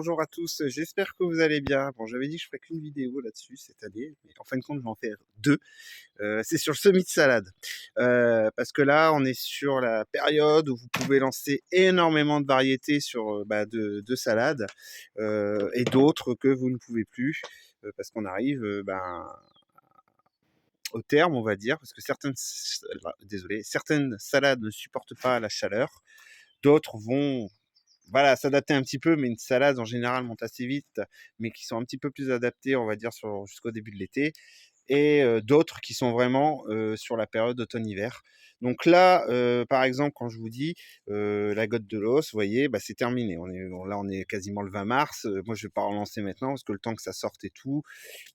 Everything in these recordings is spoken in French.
bonjour à tous, j'espère que vous allez bien. Bon, j'avais dit que je ferais qu'une vidéo là-dessus cette année, mais en fin de compte, je vais en faire 2. C'est sur le semis de salade. Parce que là, on est sur la période où vous pouvez lancer énormément de variétés sur, de salades, et d'autres que vous ne pouvez plus, parce qu'on arrive, au terme, on va dire, parce que certaines salades ne supportent pas la chaleur, d'autres vont voilà, s'adapter un petit peu, mais une salade en général monte assez vite, mais qui sont un petit peu plus adaptées, on va dire, jusqu'au début de l'été, et d'autres qui sont vraiment sur la période automne-hiver. Donc là, par exemple, quand je vous dis la Côte de l'Os, vous voyez, bah, c'est terminé. On est quasiment le 20 mars. Moi, je vais pas relancer maintenant parce que le temps que ça sorte et tout,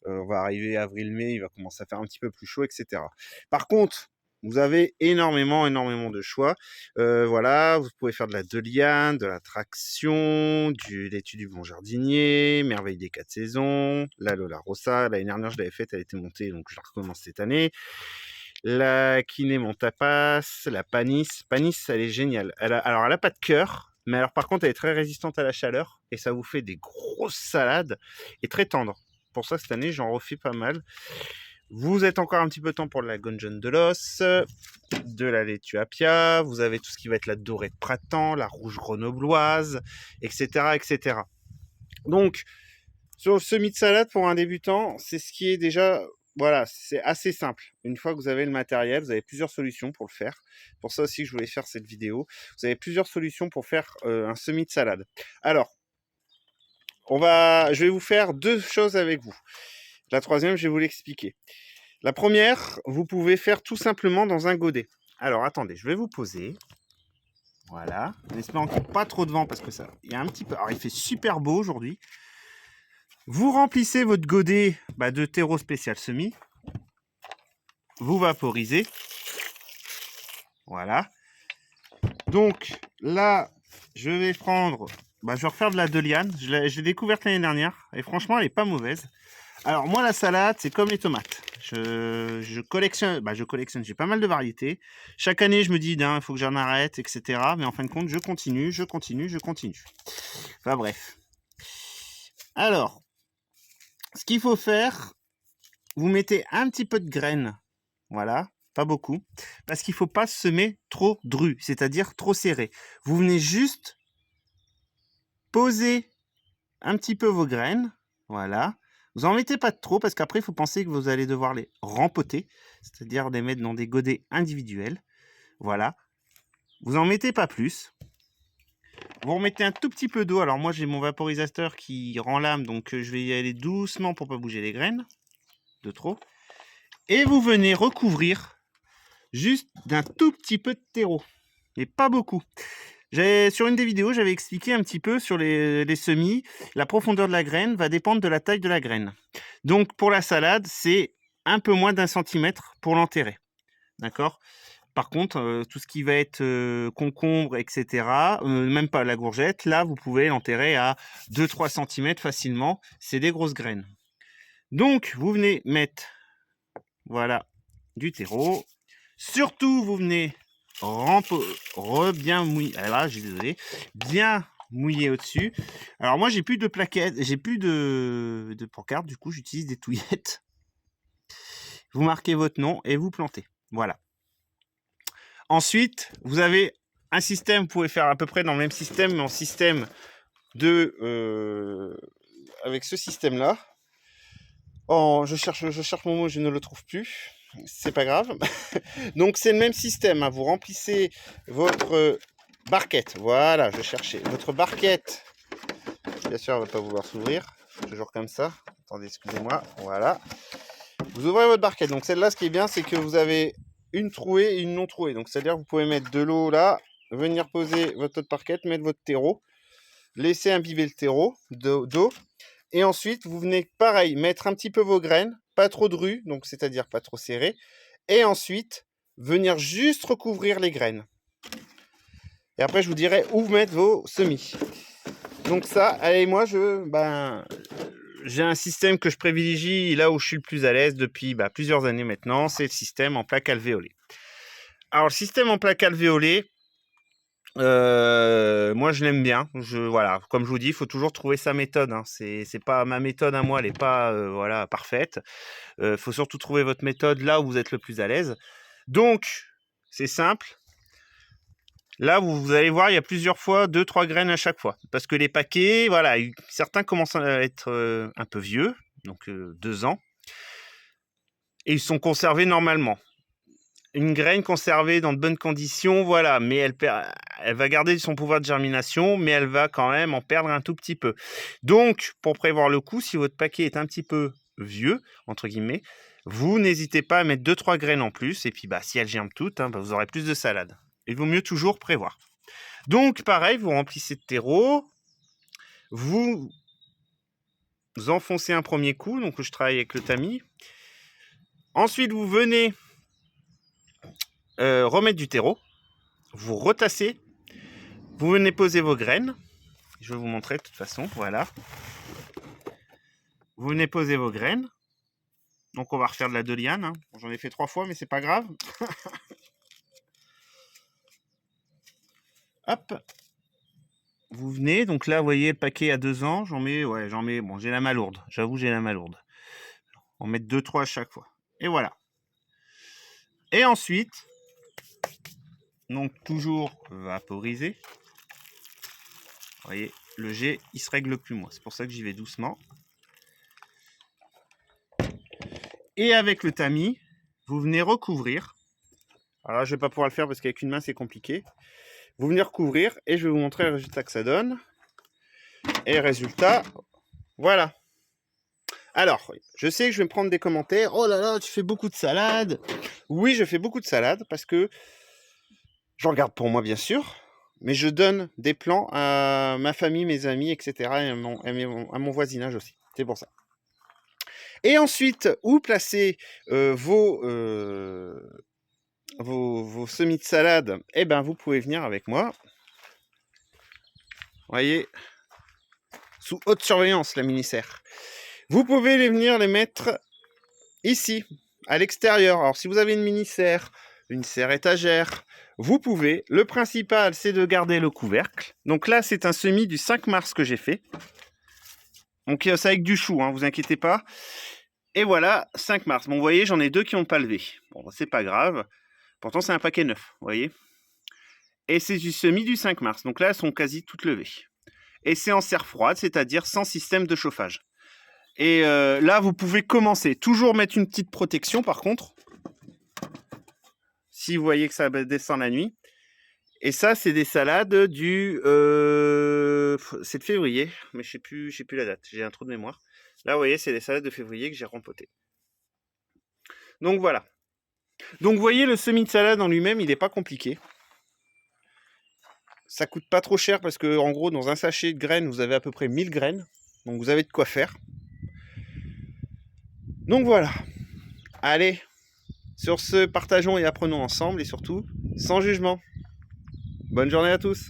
on va arriver avril-mai, il va commencer à faire un petit peu plus chaud, etc. Par contre, vous avez énormément de choix. Voilà, vous pouvez faire de la doliane, de la traction, l'étude du bon jardinier, merveille des 4 saisons, la Lola Rossa. L'année dernière, je l'avais faite, elle était montée, donc je la recommence cette année. La Kiné Montapas, la Panis. Panis, elle est géniale. Alors, elle a pas de cœur, mais alors par contre, elle est très résistante à la chaleur et ça vous fait des grosses salades et très tendres. Pour ça, cette année, j'en refais pas mal. Vous êtes encore un petit peu de temps pour la Gonjon de l'Os, de la laitue Apia, vous avez tout ce qui va être la dorée de printemps, la rouge grenobloise, etc., etc. Donc, sur le semis de salade pour un débutant, c'est ce qui est déjà, voilà, c'est assez simple. Une fois que vous avez le matériel, vous avez plusieurs solutions pour le faire. Pour ça aussi que je voulais faire cette vidéo. Vous avez plusieurs solutions pour faire un semis de salade. Alors, je vais vous faire 2 choses avec vous. La troisième, je vais vous l'expliquer. La première, vous pouvez faire tout simplement dans un godet. Alors, attendez, je vais vous poser. Voilà. En espérant qu'il n'y ait pas trop de vent parce que ça, il y a un petit peu. Alors, il fait super beau aujourd'hui. Vous remplissez votre godet de terreau spécial semis. Vous vaporisez. Voilà. Donc, là, je vais prendre. Je vais refaire de la doliane. Je l'ai découverte l'année dernière. Et franchement, elle n'est pas mauvaise. Alors, moi, la salade, c'est comme les tomates. Je collectionne, j'ai pas mal de variétés. Chaque année, je me dis, il faut que j'en arrête, etc. Mais en fin de compte, je continue. Enfin, bref. Alors, ce qu'il faut faire, vous mettez un petit peu de graines. Voilà, pas beaucoup. Parce qu'il ne faut pas semer trop dru, c'est-à-dire trop serré. Vous venez juste poser un petit peu vos graines. Voilà. Vous n'en mettez pas trop parce qu'après, il faut penser que vous allez devoir les rempoter, c'est-à-dire les mettre dans des godets individuels. Voilà. Vous n'en mettez pas plus. Vous remettez un tout petit peu d'eau. Alors moi, j'ai mon vaporisateur qui rend l'âme, donc je vais y aller doucement pour ne pas bouger les graines de trop. Et vous venez recouvrir juste d'un tout petit peu de terreau, mais pas beaucoup. Sur une des vidéos, j'avais expliqué un petit peu sur les semis, la profondeur de la graine va dépendre de la taille de la graine. Donc pour la salade, c'est un peu moins d'1 centimètre pour l'enterrer. D'accord ? Par contre, tout ce qui va être concombre, etc., même pas la courgette, là, vous pouvez l'enterrer à 2-3 centimètres facilement. C'est des grosses graines. Donc, vous venez mettre, voilà, du terreau. Surtout, vous venez bien mouiller. Là, désolé, bien mouiller au-dessus. Alors moi, j'ai plus de plaquettes, j'ai plus de pancarte. Du coup, j'utilise des touillettes. Vous marquez votre nom et vous plantez. Voilà. Ensuite, vous avez un système. Vous pouvez faire à peu près dans le même système, mais en système avec ce système-là. Oh, je cherche mon mot, je ne le trouve plus. C'est pas grave. Donc c'est le même système, hein. Vous remplissez votre barquette. Voilà, je cherchais. Votre barquette. Bien sûr, elle ne va pas vouloir s'ouvrir. Toujours comme ça. Attendez, excusez-moi. Voilà. Vous ouvrez votre barquette. Donc celle-là, ce qui est bien, c'est que vous avez une trouée et une non trouée. Donc c'est-à-dire que vous pouvez mettre de l'eau là, venir poser votre autre barquette, mettre votre terreau, laisser imbiber le terreau d'eau. Et ensuite, vous venez, pareil, mettre un petit peu vos graines, pas trop dru, donc c'est-à-dire pas trop serré. Et ensuite, venir juste recouvrir les graines. Et après, je vous dirai où mettre vos semis. Donc ça, allez, moi, j'ai un système que je privilégie là où je suis le plus à l'aise depuis plusieurs années maintenant. C'est le système en plaque alvéolée. Alors, le système en plaque alvéolée, Moi, je l'aime bien. Voilà, comme je vous dis, il faut toujours trouver sa méthode, hein. C'est pas ma méthode à moi, elle est pas, voilà, parfaite. Faut surtout trouver votre méthode là où vous êtes le plus à l'aise. Donc, c'est simple. Là, vous allez voir, il y a plusieurs fois 2-3 graines à chaque fois. Parce que les paquets, voilà, certains commencent à être un peu vieux, donc 2 ans. Et ils sont conservés normalement. Une graine conservée dans de bonnes conditions, voilà, mais elle va garder son pouvoir de germination, mais elle va quand même en perdre un tout petit peu. Donc, pour prévoir le coup, si votre paquet est un petit peu vieux, entre guillemets, vous n'hésitez pas à mettre 2-3 graines en plus, et puis si elles germent toutes, hein, vous aurez plus de salade. Il vaut mieux toujours prévoir. Donc, pareil, vous remplissez de terreau, vous enfoncez un premier coup, donc je travaille avec le tamis. Ensuite, vous venez remettre du terreau, vous retassez, vous venez poser vos graines. Je vais vous montrer de toute façon, voilà. Vous venez poser vos graines. Donc on va refaire de la doliane, hein. J'en ai fait 3 fois, mais c'est pas grave. Hop. Vous venez, donc là, vous voyez, le paquet à 2 ans, bon, j'ai la main lourde. J'avoue, j'ai la main lourde. On va mettre 2-3 à chaque fois. Et voilà. Et ensuite, donc toujours vaporiser. Vous voyez, le jet, il se règle plus, moi. C'est pour ça que j'y vais doucement. Et avec le tamis, vous venez recouvrir. Alors là, je ne vais pas pouvoir le faire parce qu'avec une main, c'est compliqué. Vous venez recouvrir et je vais vous montrer le résultat que ça donne. Et résultat, voilà. Alors, je sais que je vais me prendre des commentaires. Oh là là, tu fais beaucoup de salade. Oui, je fais beaucoup de salade parce que j'en garde pour moi, bien sûr. Mais je donne des plans à ma famille, mes amis, etc. et à mon voisinage aussi. C'est pour ça. Et ensuite, où placer vos semis de salade? Eh bien, vous pouvez venir avec moi. Vous voyez, sous haute surveillance, la mini-serre. Vous pouvez venir les mettre ici, à l'extérieur. Alors, si vous avez une mini-serre, une serre étagère, vous pouvez. Le principal, c'est de garder le couvercle. Donc là, c'est un semis du 5 mars que j'ai fait. Donc, c'est avec du chou, hein, vous inquiétez pas. Et voilà, 5 mars. Bon, vous voyez, j'en ai 2 qui n'ont pas levé. Bon, c'est pas grave. Pourtant, c'est un paquet neuf, vous voyez. Et c'est du semis du 5 mars. Donc là, elles sont quasi toutes levées. Et c'est en serre froide, c'est-à-dire sans système de chauffage. Et là, vous pouvez commencer. Toujours mettre une petite protection, par contre. Si vous voyez que ça descend la nuit. Et ça, c'est des salades du... c'est de février, mais je sais plus la date. J'ai un trou de mémoire. Là, vous voyez, c'est des salades de février que j'ai rempotées. Donc, voilà. Donc, vous voyez, le semis de salade en lui-même, il n'est pas compliqué. Ça coûte pas trop cher parce que, en gros, dans un sachet de graines, vous avez à peu près 1000 graines. Donc, vous avez de quoi faire. Donc, voilà. Allez, sur ce, partageons et apprenons ensemble et surtout, sans jugement. Bonne journée à tous.